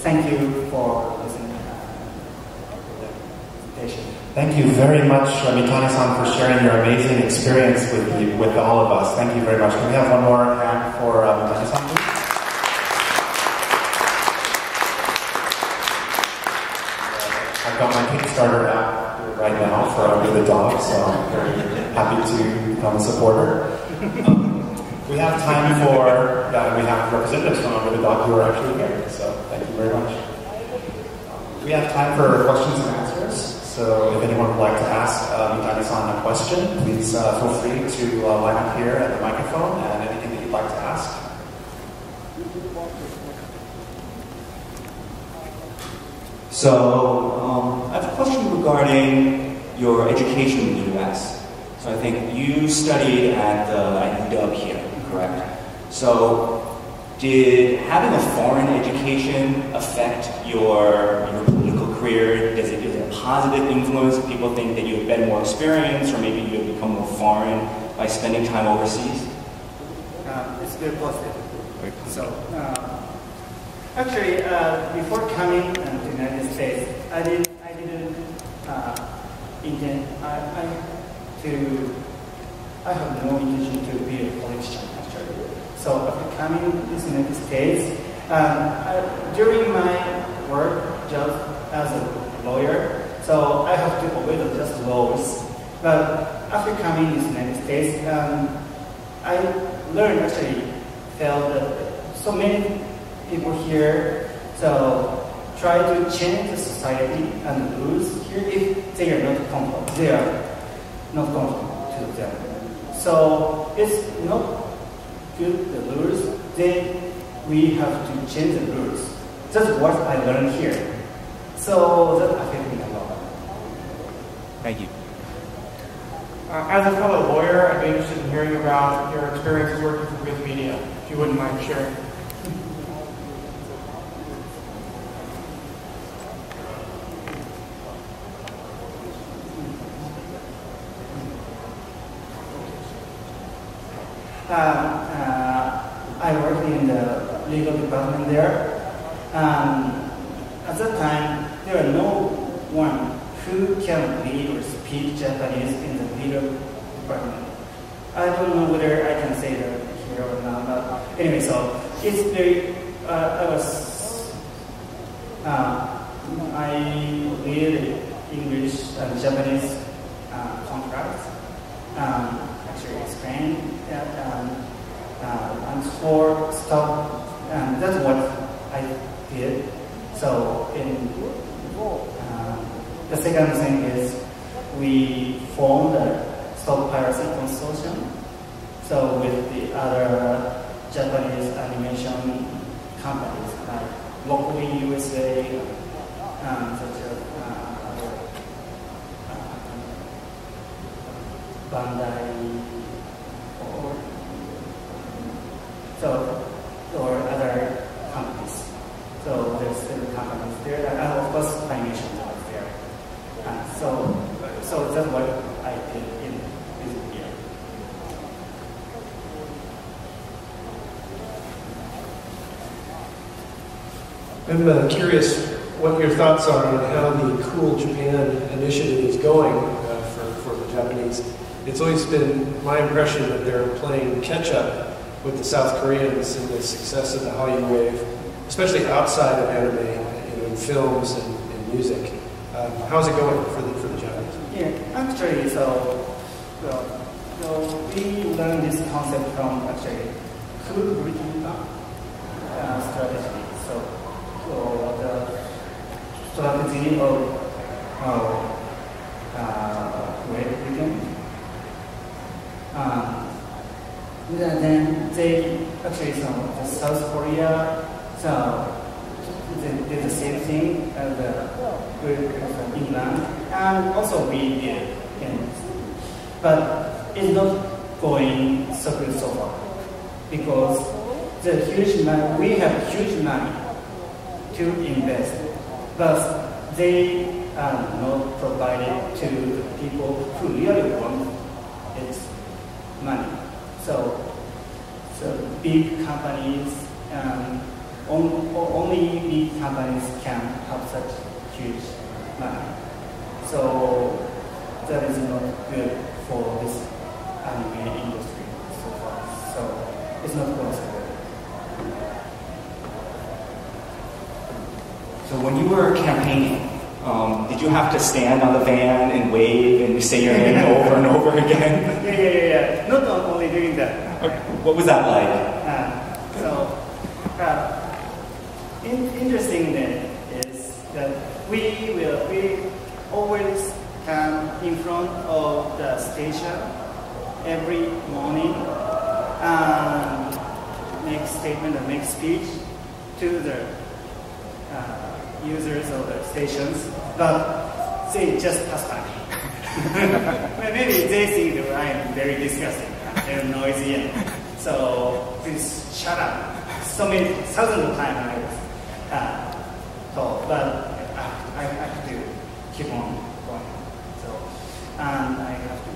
thank you for listening to the presentation. Thank you very much, Mitani-san, for sharing your amazing experience with all of us. Thank you very much. Can we have one more hand for Mitani-san, please? I've got my Kickstarter app right now for Under the Dog, so I'm very happy to become a supporter. We have time for, we have representatives from Under the Dog who are actually here, so thank you very much. We have time for questions and answers, so if anyone would like to ask Mitani-san a question, please feel free to line up here at the microphone and anything that you'd like to ask. So, I have a question regarding your education in the US. So I think you studied at UW here, correct? So, did having a foreign education affect your political career? Is it a positive influence? People think that you have been more experienced, or maybe you have become more foreign by spending time overseas? It's very positive. So, actually, before coming to the United States, I didn't intend. I have no intention to be a politician, actually. So after coming to the United States, during my work job as a lawyer, so I have to obey the just laws. But after coming to the United States, I learned, actually, felt that so many people here, so try to change the society and the rules here if they are not conform. They are not conform to them. So it's not good, the rules, then we have to change the rules. That's what I learned here. So that affected me a lot. Thank you. As a fellow lawyer, I'd be interested in hearing about your experiences working with media, if you wouldn't mind sharing. I worked in the legal department there. At that time, there were no one who can read or speak Japanese in the legal department. I don't know whether I can say that here or not, but anyway, so it's very, I read English and Japanese contracts, actually explain that, and for stock, and that's what I did. So the second thing is we formed a stop piracy consortium. So with the other Japanese animation companies like locally USA, such as Bandai, or other companies. So there's several companies there, and of course animation was there. So that's what I did in this year. I'm curious what your thoughts are on how the Cool Japan initiative is going for the Japanese. It's always been my impression that they're playing catch-up with the South Koreans in the success of the Hallyu wave, especially outside of anime, in films and music. How's it going for the Japanese? Yeah, actually, so we learned this concept from actually Cool Britain strategy. So the strategy of Great Britain. Then they actually, the South Korea, so they did the same thing as England, and also we did. But it's not going so good so far because the huge money, we have huge money to invest, but they are not provided to the people who really want its money. So big companies only big companies can have such huge money. So that is not good for this anime industry so far. So it's not possible. So when you were campaigning, did you have to stand on the van and wave and say your name over and over again? Yeah. Not only doing that. Okay. What was that like? Interesting thing is that we always come in front of the station every morning and make statement and make speech to the users of the stations, but they just pass by. Maybe they think that I am very disgusting and very noisy, and so please shut up. So many thousands of times I was told, but I have to keep on going. So, and I have to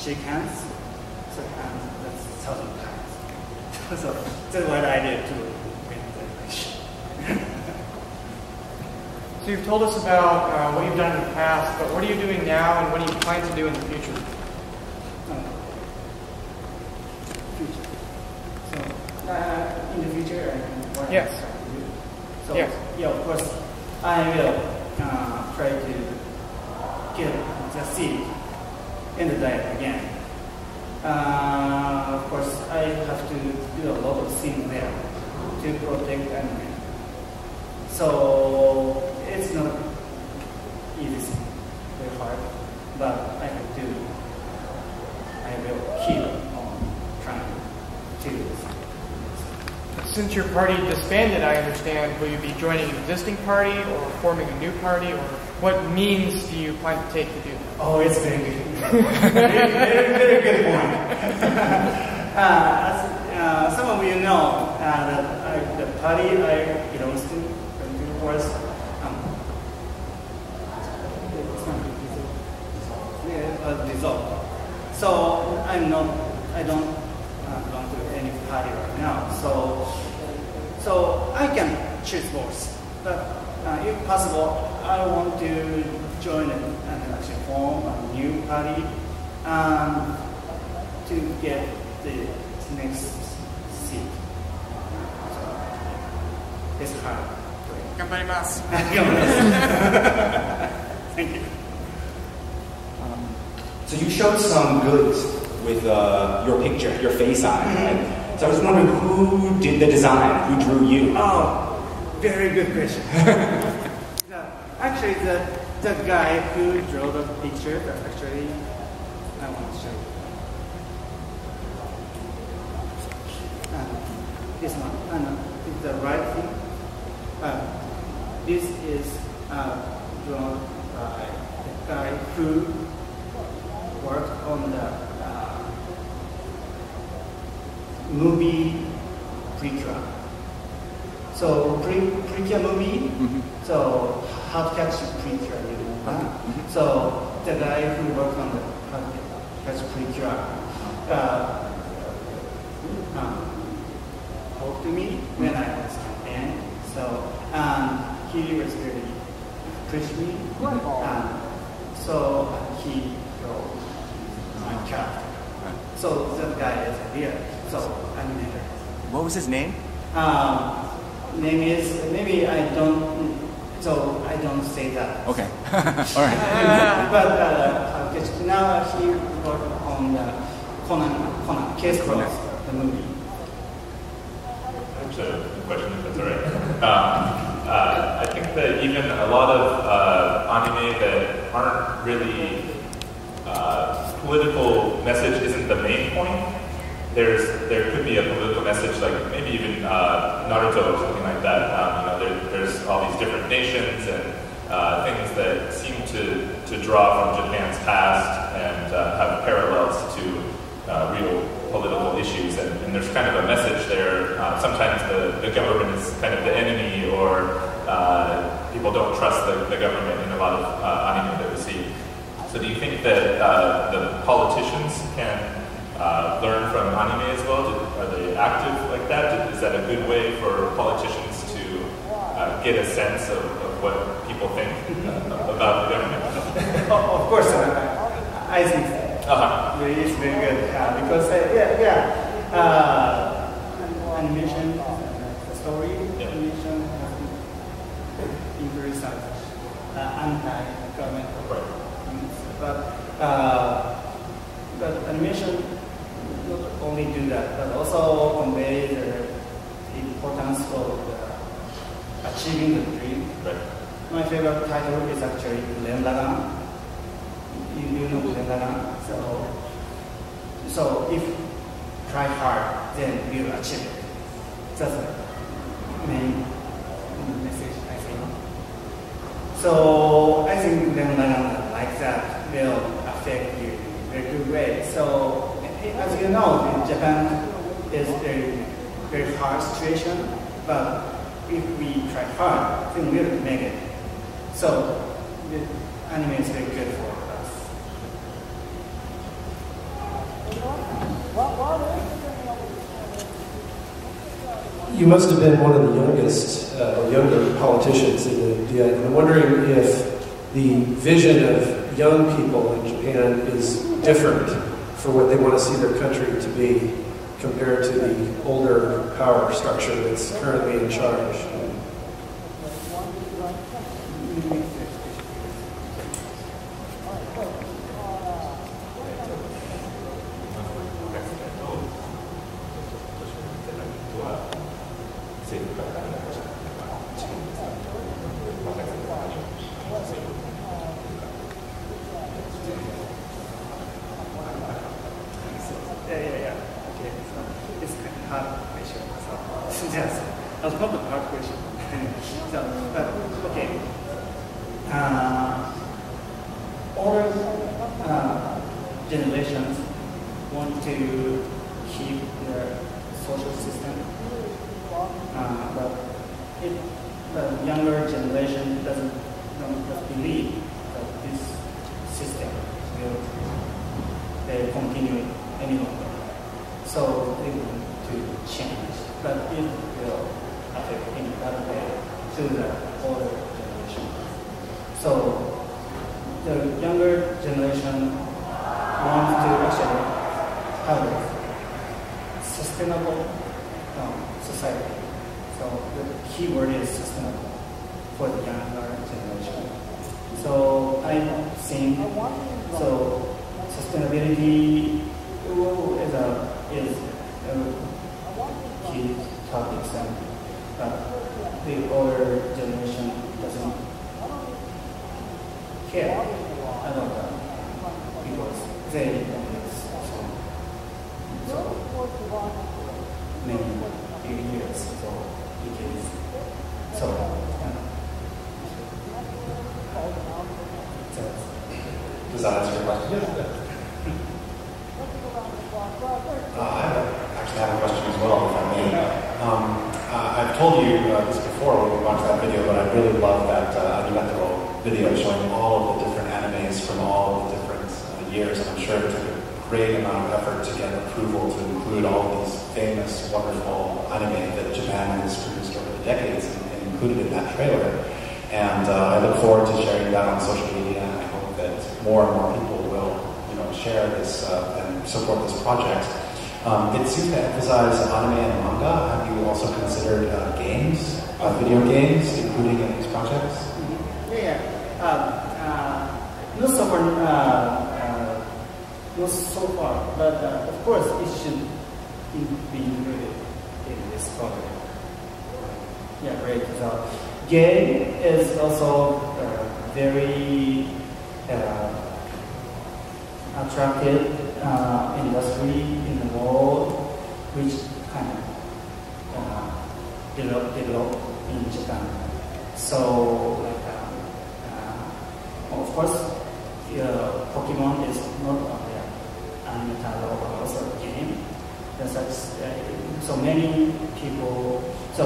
shake hands. So, and that's thousands of times. So that's what I did to win the election. So you've told us about what you've done in the past, but what are you doing now, and what do you plan to do in the future? So, in the future, what Yes. I plan to do. So, Yes. yeah, of course, I will try to get the seat in the diet again. Of course, I have to do a lot of things there to protect anime. So it's not easy, very hard, but I will keep on trying to do this. Since your party disbanded, I understand, will you be joining an existing party or forming a new party, or what means do you plan to take to do that? Oh, it's very good. very good point. As some of you know, that the party I belong to was dissolved. So I don't belong to any party right now. So I can choose both. But if possible, I want to join and actually form a new party to get the next seat. So it's hard. 頑張ります。 Thank you. So you showed some goods with your picture, your face on it, right? So I was wondering who did the design, who drew you? Oh, very good question. Actually, the guy who drew the picture, actually, I want to show you. This one, it's the right thing. This is drawn by the guy who worked on the movie Precure. So Precure movie. So how to catch Precure, you know? So the guy who worked on the how to catch Precure talked to me when I was campaigning. So he was really pushed me. So he wrote my character. So that guy is here. So I'm there. What was his name? Name is maybe I don't. So I don't say that. Okay. All right. But now he worked on the Conan Case Cross, the movie. A question, if that's all right. I think that even a lot of anime that aren't really political message isn't the main point. There could be a political message, like maybe even Naruto or something like that. There's all these different nations and things that seem to draw from Japan's past and have parallels to real political issues, and there's kind of a message there. Sometimes the government is kind of the enemy, or people don't trust the government in a lot of anime that we see. So do you think that the politicians can learn from anime as well? Are they active like that? Is that a good way for politicians to get a sense of what people think about the government? Of course, I think it is very good because animation, story animation has been very anti-government, but animation not only do that, but also convey the importance of achieving the dream. Right. My favorite title is actually Len Lagan. You know Len Lagan. So if try hard, then we'll achieve it. That's the main message, I think. So I think Len Lagan like that will affect you in a very good way. So as you know, Japan is a very hard situation, but if we try hard, then we'll make it. So the anime is very good for us. You must have been one of the youngest or younger politicians in the DI. And I'm wondering if the vision of young people in Japan is different for what they want to see their country to be compared to the older power structure that's currently in charge. Generations want to keep their social system, but if the younger generation doesn't believe that this system will continue any longer, so they want to change, but it will affect in that way to the older generation. So the younger generation want to actually have a sustainable society. So the key word is sustainable for the younger generation. So I think sustainability is a key topic, but the older generation doesn't care about that because they don't so many years, so decades. Does that answer your question? I actually have a question as well, if I may. I've told you this before when we watched that video, but I really love that Arigato video showing all of the different animes from all the different years, and I'm sure it took a great amount of effort to get approval to include all of these famous, wonderful anime that Japan has produced over the decades and included in that trailer. And I look forward to sharing that on social media, and I hope that more and more people will, share this and support this project. It seems to emphasize anime and manga. Have you also considered games, video games, including in these projects? Not so far, but of course it should be included in this project. Yeah, great. So, game is also very attractive industry in the world, which kind of develop in Japan. So, of course, Pokemon is not only an anime title, but also a game. There's so many people. So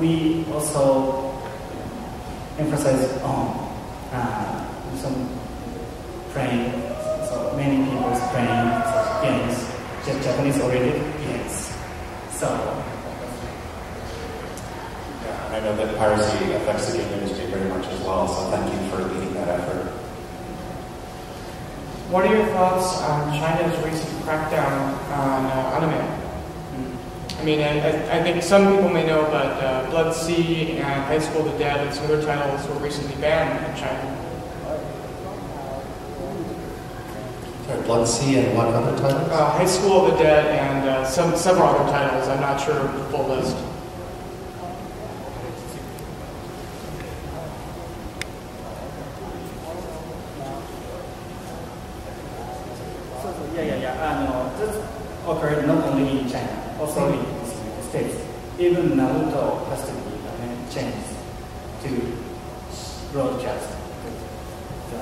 we also emphasize on some playing. So many people playing such games Japanese already? Yes. So. Yeah, and I know that piracy affects the game industry very much as well, so thank you for leading that effort. What are your thoughts on China's recent crackdown on anime? I mean, I think some people may know, but Blood Sea and High School of the Dead and some other titles were recently banned in China. Sorry, Blood Sea and what other titles? High School of the Dead and several other titles. I'm not sure of the full list. This occurred not only in China, also in the United States. Even Naruto has to be changed to broadcast the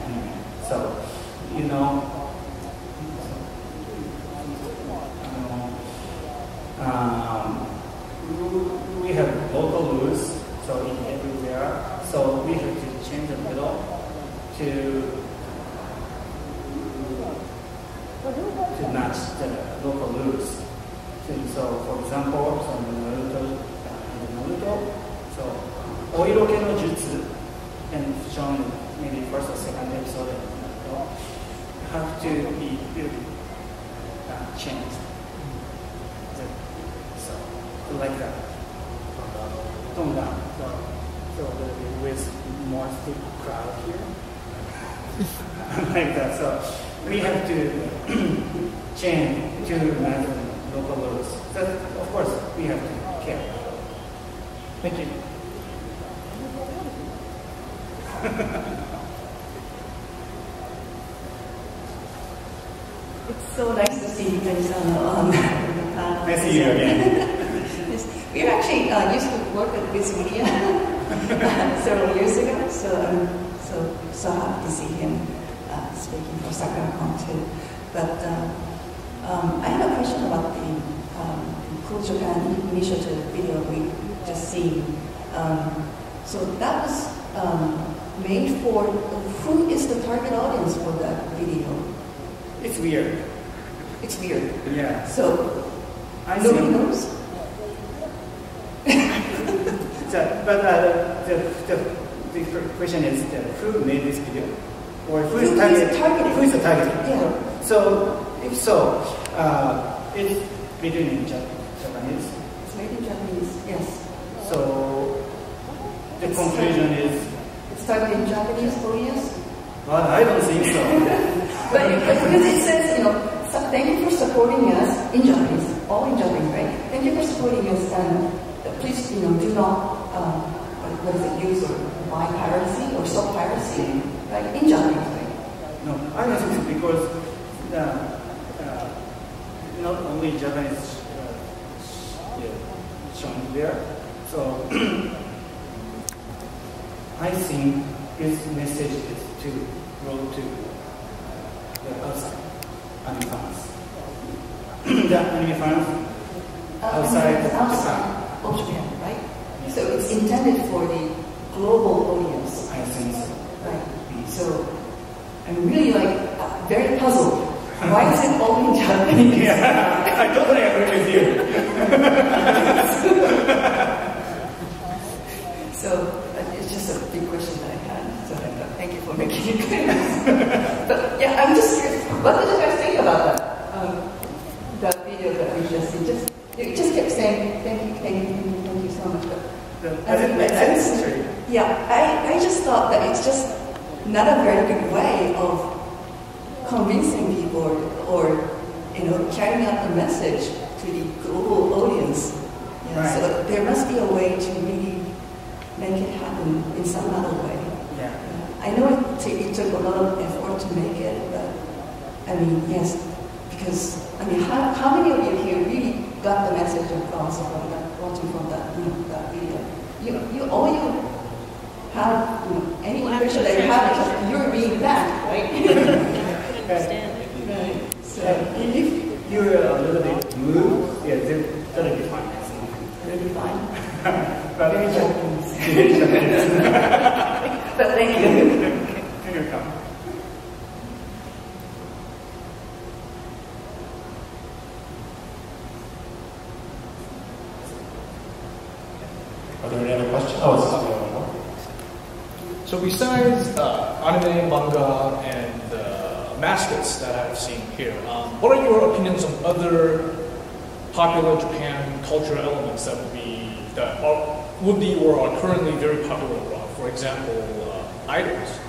anime. So, we have local rules, so in everywhere. So we have to change the middle to match the local rules. So, for example, Naruto, so Oiroke no Jutsu, and shown maybe first or second episode of Naruto, have to be changed. So, like that. Tone down. So with more steep crowd here. Like that. So we have to change to match local rules. That, of course, we have to care. Thank you. It's so nice to see you guys on the panel. Nice to see you again. We actually used to work at this media several years ago, so I'm so happy to see him speaking for Sakura Con2015. But I have a question about the Cool Japan Initiative video we just seen. So that was made for, who is the target audience for that video? It's weird. It's weird. Yeah. So nobody knows? But the question is who made this video? Or who is targeted? Who is the target? Yeah. So, if so, it's written in Japanese. It's made in Japanese, yes. So, the conclusion is... It's targeted in Japanese audience? Well, I don't think so. but because it says, thank you for supporting us in Japanese, all in Japanese, right? Thank you for supporting us, and please, do not, use or buy piracy or stop piracy, right? In Japanese, right? No, I don't think so, because not only Japanese shown there. So I think his message is to go to the outside anime fans. The anime fans outside Japan. Of Japan, right? Yes. So it's intended for the global audience. I think so. Right. So I'm really very puzzled. Why is it all in Japanese? Yeah, I totally agree with you. So it's just a big question that I had. So thank you for making it clear. But yeah, I'm just curious. What did you guys think about that video that we just did? You just kept saying thank you so much. But I just thought that it's just not a very good way of convincing people or carrying out the message to the global audience. Yeah, right. So there must be a way to really make it happen in some other way. Yeah. I know it took a lot of effort to make it, but yes, because how many of you here really got the message across from that, watching from that video? You all have any impression that you have, you're being back, right? Understand it. Right. So if you're a little bit moved, yeah, that'll be fine. That'll be fine. But Very Japanese. But thank you. Here you come. Are there any other questions? Oh, it's one more. So besides anime, manga, and mascots that I've seen here, what are your opinions on other popular Japan cultural elements that would be or are currently very popular abroad? For example, idols.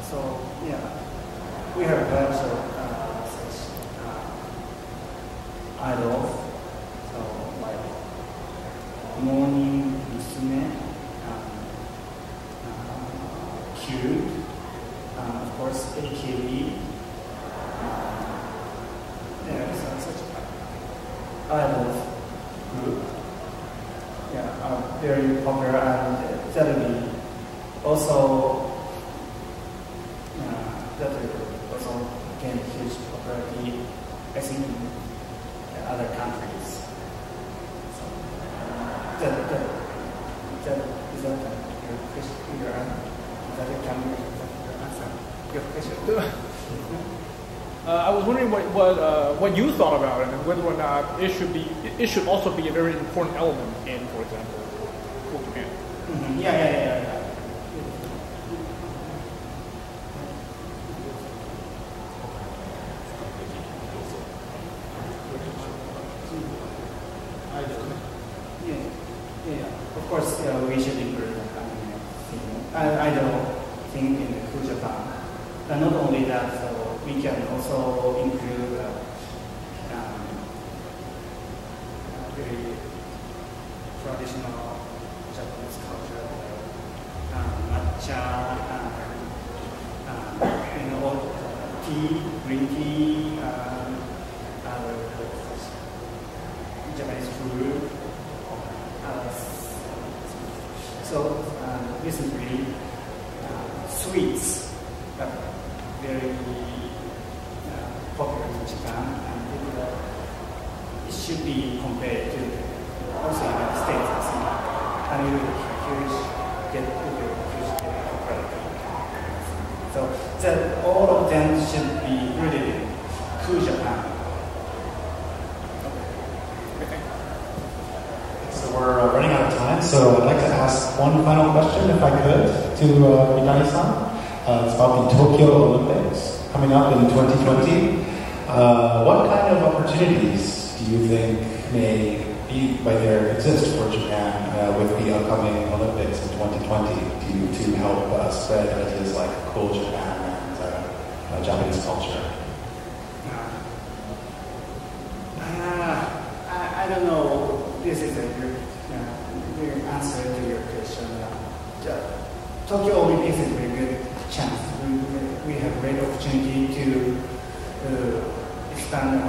So yeah, we have a bunch of such idols. So like morning musume, cute, of course AKB. Yeah, so such idols group. Yeah, are very popular and that will be also. That will also gain huge popularity, I think, in other countries. So, is that your question? Your answer? Your question? I was wondering what you thought about it and whether or not it should also be a very important element in, for example, cool Japan. Mm-hmm. Yeah. Of course, we should improve the I don't think in the cool Japan. And not only that, so we can also improve very traditional Japanese culture, matcha, tea, green tea, other Japanese food. So recently, sweets are very popular in Japan, and it should be compared to also United States, I think, and it will get huge popularity. So that all of them should be rooted in cool Japan. So we're running out of time, so I'd like to ask one final question, if I could, to Minami-san. It's about the Tokyo Olympics coming up in 2020. What kind of opportunities do you think may exist for Japan with the upcoming Olympics in 2020 to help spread ideas like cool Japan and Japanese culture? I don't know. This is a good answer to your question. Tokyo Olympics is a very good chance. We have great opportunity to expand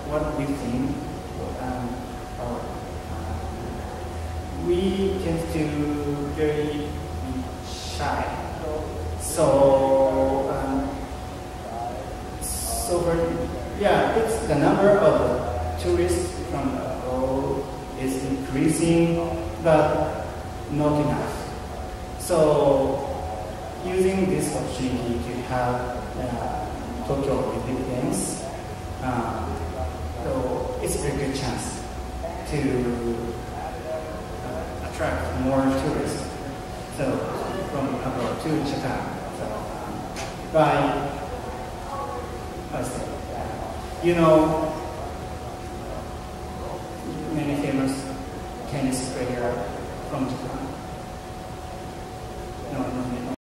what we think. We tend to very shy. So it's the number of tourists from abroad is increasing, but not enough. So using this opportunity to have Tokyo Olympic Games, so it's a very good chance to attract more tourists from abroad to Japan. So many famous tennis players from Japan.